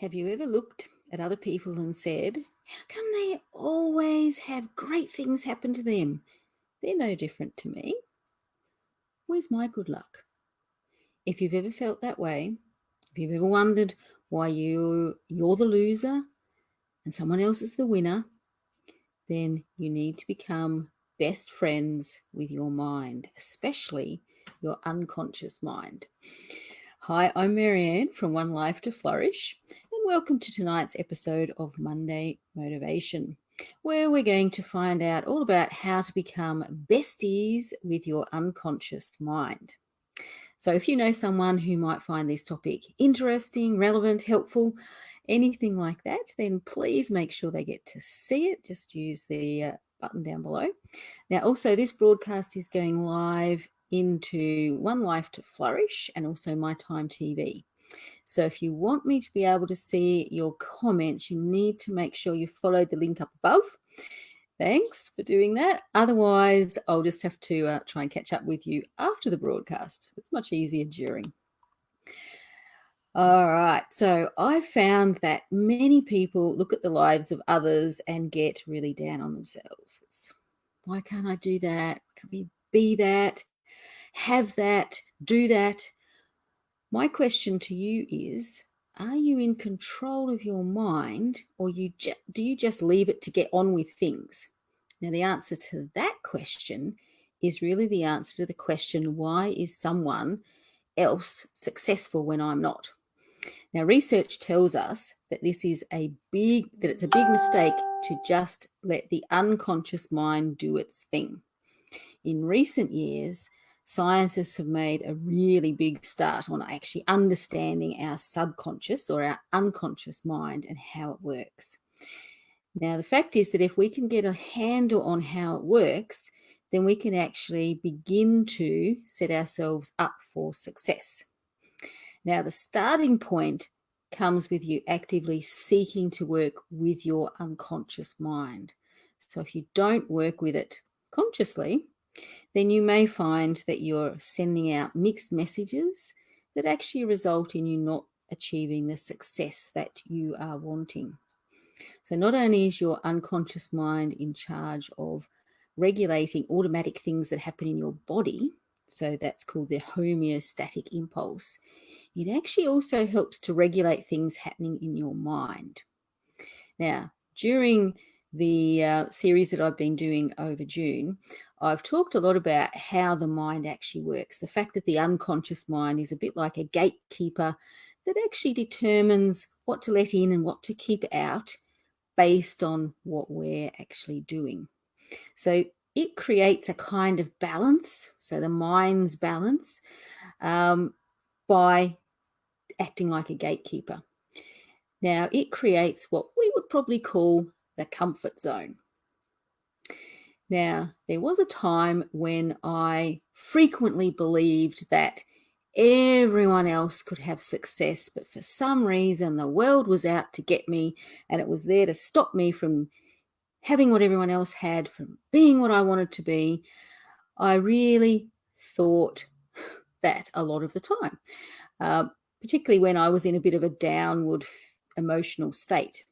Have you ever looked at other people and said, how come they always have great things happen to them? They're no different to me. Where's my good luck? If you've ever felt that way, if you've ever wondered why you're the loser and someone else is the winner, then you need to become best friends with your mind, especially your unconscious mind. Hi, I'm Marianne from One Life to Flourish, and welcome to tonight's episode of Monday Motivation, where we're going to find out all about how to become besties with your unconscious mind. So if you know someone who might find this topic interesting, relevant, helpful, anything like that, then please make sure they get to see it. Just use the button down below. Now, also, this broadcast is going live into One Life to Flourish and also My Time TV. So if you want me to be able to see your comments, you need to make sure you follow the link up above. Thanks for doing that. Otherwise, I'll just have to try and catch up with you after the broadcast. It's much easier during. All right, so I found that many people look at the lives of others and get really down on themselves. Why can't I do that? Can we be that? Have that? Do that? My question to you is, are you in control of your mind, or do you just leave it to get on with things? Now, the answer to that question is really the answer to the question, why is someone else successful when I'm not? Now, research tells us that it's a big mistake to just let the unconscious mind do its thing. In recent years, scientists have made a really big start on actually understanding our subconscious or our unconscious mind and how it works. Now, the fact is that if we can get a handle on how it works, then we can actually begin to set ourselves up for success. Now, the starting point comes with you actively seeking to work with your unconscious mind. So if you don't work with it consciously, then you may find that you're sending out mixed messages that actually result in you not achieving the success that you are wanting. So not only is your unconscious mind in charge of regulating automatic things that happen in your body, so that's called the homeostatic impulse, it actually also helps to regulate things happening in your mind. Now, during the series that I've been doing over June, I've talked a lot about how the mind actually works. The fact that the unconscious mind is a bit like a gatekeeper that actually determines what to let in and what to keep out based on what we're actually doing. So it creates a kind of balance, so the mind's balance, by acting like a gatekeeper. Now, it creates what we would probably call the comfort zone. Now, there was a time when I frequently believed that everyone else could have success, but for some reason the world was out to get me, and it was there to stop me from having what everyone else had, from being what I wanted to be. I really thought that a lot of the time, particularly when I was in a bit of a downward emotional state.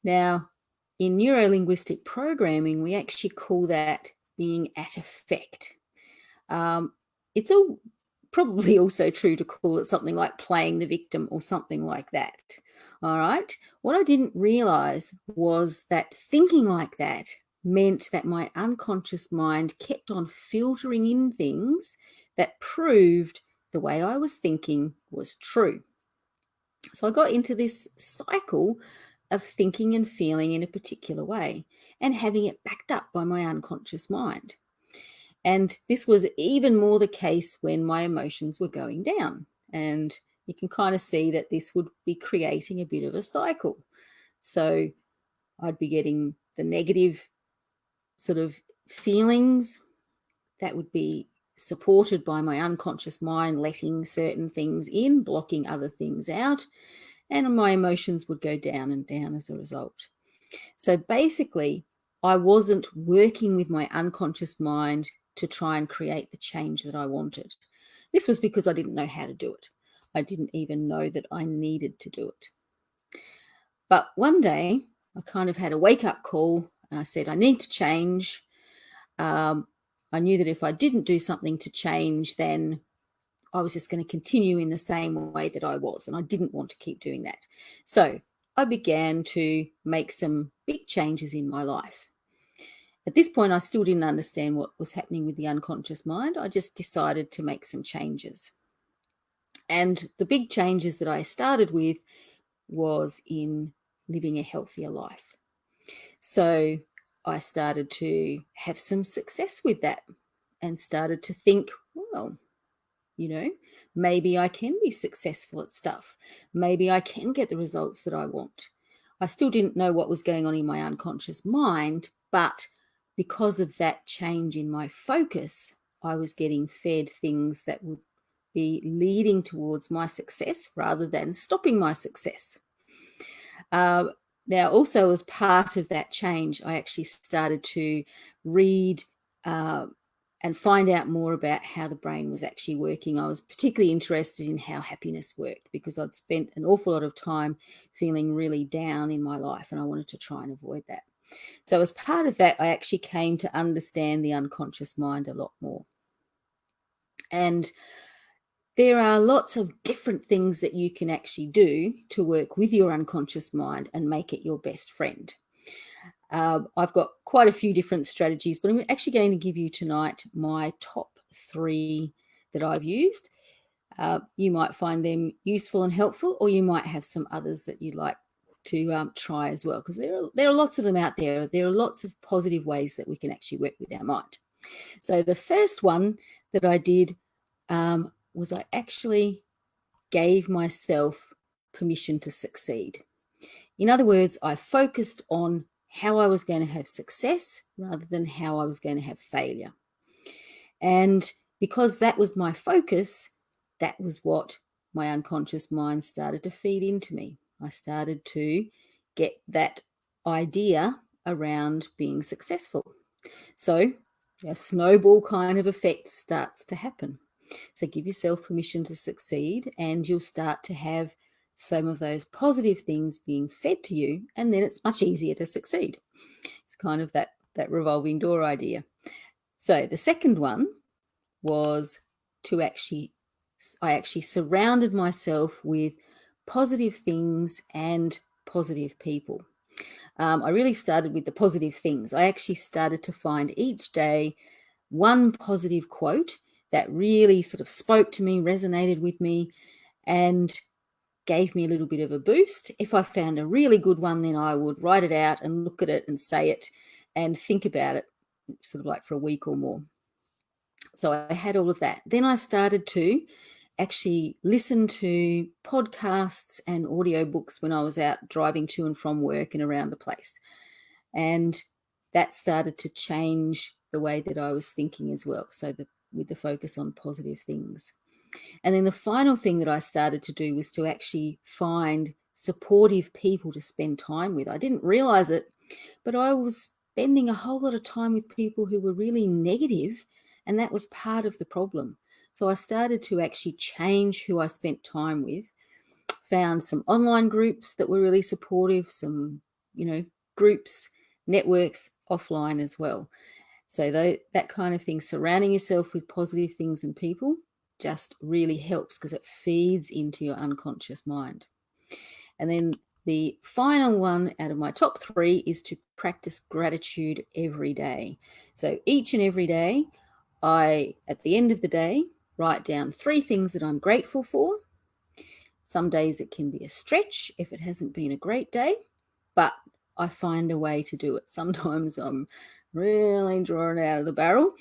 Now, in neuro-linguistic programming, we actually call that being at effect. It's probably also true to call it something like playing the victim or something like that. All right. What I didn't realize was that thinking like that meant that my unconscious mind kept on filtering in things that proved the way I was thinking was true. So I got into this cycle of thinking and feeling in a particular way and having it backed up by my unconscious mind. And this was even more the case when my emotions were going down. And you can kind of see that this would be creating a bit of a cycle. So I'd be getting the negative sort of feelings that would be supported by my unconscious mind, letting certain things in, blocking other things out, and my emotions would go down and down as a result. So basically, I wasn't working with my unconscious mind to try and create the change that I wanted. This was because I didn't know how to do it. I didn't even know that I needed to do it. But one day I kind of had a wake-up call and I said, I need to change. I knew that if I didn't do something to change, then I was just going to continue in the same way that I was, and I didn't want to keep doing that. So I began to make some big changes in my life. At this point, I still didn't understand what was happening with the unconscious mind. I just decided to make some changes. And the big changes that I started with was in living a healthier life. So I started to have some success with that and started to think, well, maybe I can be successful at stuff. Maybe I can get the results that I want. I still didn't know what was going on in my unconscious mind, but because of that change in my focus, I was getting fed things that would be leading towards my success rather than stopping my success. Now, also as part of that change, I actually started to read and find out more about how the brain was actually working. I was particularly interested in how happiness worked because I'd spent an awful lot of time feeling really down in my life, and I wanted to try and avoid that. So as part of that, I actually came to understand the unconscious mind a lot more. And there are lots of different things that you can actually do to work with your unconscious mind and make it your best friend. I've got quite a few different strategies, but I'm actually going to give you tonight my top 3 that I've used. You might find them useful and helpful, or you might have some others that you'd like to try as well, because there are lots of them out there. There are lots of positive ways that we can actually work with our mind. So the first one that I did was I actually gave myself permission to succeed. In other words, I focused on how I was going to have success rather than how I was going to have failure. And because that was my focus, that was what my unconscious mind started to feed into me. I started to get that idea around being successful. So a snowball kind of effect starts to happen. So give yourself permission to succeed, and you'll start to have some of those positive things being fed to you, and then it's much easier to succeed. It's kind of that revolving door idea. So the second one was I actually surrounded myself with positive things and positive people. I really started with the positive things. I actually started to find each day one positive quote that really sort of spoke to me, resonated with me, and gave me a little bit of a boost. If I found a really good one, then I would write it out and look at it and say it and think about it sort of like for a week or more. So I had all of that. Then I started to actually listen to podcasts and audiobooks when I was out driving to and from work and around the place. And that started to change the way that I was thinking as well. So with the focus on positive things. And then the final thing that I started to do was to actually find supportive people to spend time with. I didn't realize it, but I was spending a whole lot of time with people who were really negative, and that was part of the problem. So I started to actually change who I spent time with, found some online groups that were really supportive, some, groups, networks offline as well. So that kind of thing, surrounding yourself with positive things and people, just really helps because it feeds into your unconscious mind. And then the final one out of my top 3 is to practice gratitude every day. So each and every day, at the end of the day, write down 3 things that I'm grateful for. Some days it can be a stretch if it hasn't been a great day, but I find a way to do it. Sometimes I'm really drawing out of the barrel,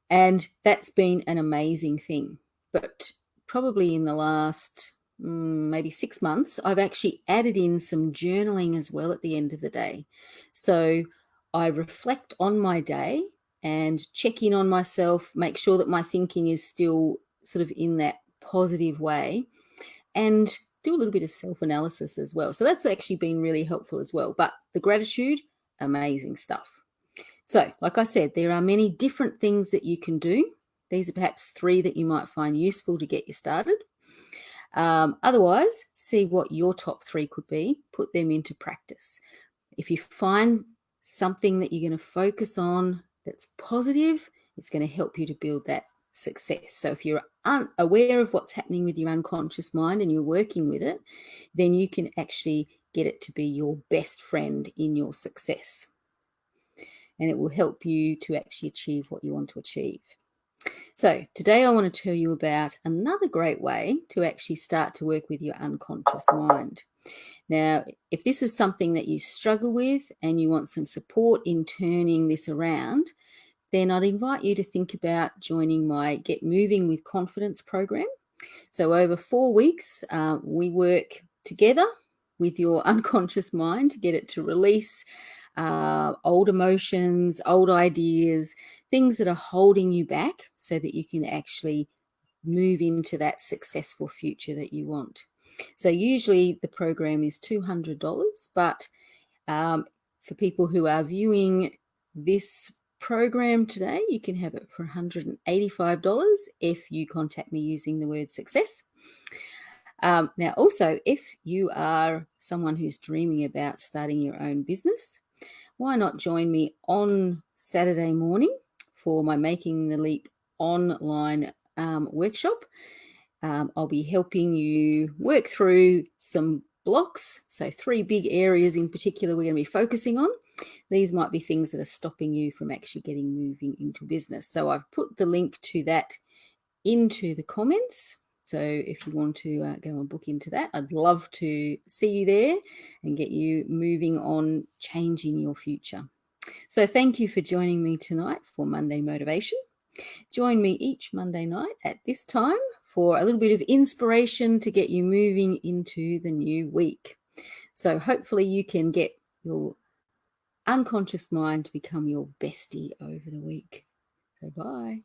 and that's been an amazing thing. But probably in the last maybe 6 months, I've actually added in some journaling as well at the end of the day. So I reflect on my day and check in on myself, make sure that my thinking is still sort of in that positive way, and do a little bit of self-analysis as well. So that's actually been really helpful as well. But the gratitude, amazing stuff. So, like I said, there are many different things that you can do. These are perhaps 3 that you might find useful to get you started. Otherwise, see what your top 3 could be, put them into practice. If you find something that you're going to focus on that's positive, it's going to help you to build that success. So if you're unaware of what's happening with your unconscious mind and you're working with it, then you can actually get it to be your best friend in your success. And it will help you to actually achieve what you want to achieve. So today I want to tell you about another great way to actually start to work with your unconscious mind. Now, if this is something that you struggle with and you want some support in turning this around, then I'd invite you to think about joining my Get Moving with Confidence program. So over 4 weeks, we work together with your unconscious mind to get it to release old emotions, old ideas, things that are holding you back so that you can actually move into that successful future that you want. So usually the program is $200, but for people who are viewing this program today, you can have it for $185 if you contact me using the word success. Now, also, if you are someone who's dreaming about starting your own business, why not join me on Saturday morning for my Making the Leap online workshop. I'll be helping you work through some blocks. So 3 big areas in particular we're going to be focusing on. These might be things that are stopping you from actually getting moving into business. So I've put the link to that into the comments. So if you want to go and book into that, I'd love to see you there and get you moving on changing your future. So thank you for joining me tonight for Monday Motivation. Join me each Monday night at this time for a little bit of inspiration to get you moving into the new week. So hopefully you can get your unconscious mind to become your bestie over the week. So bye.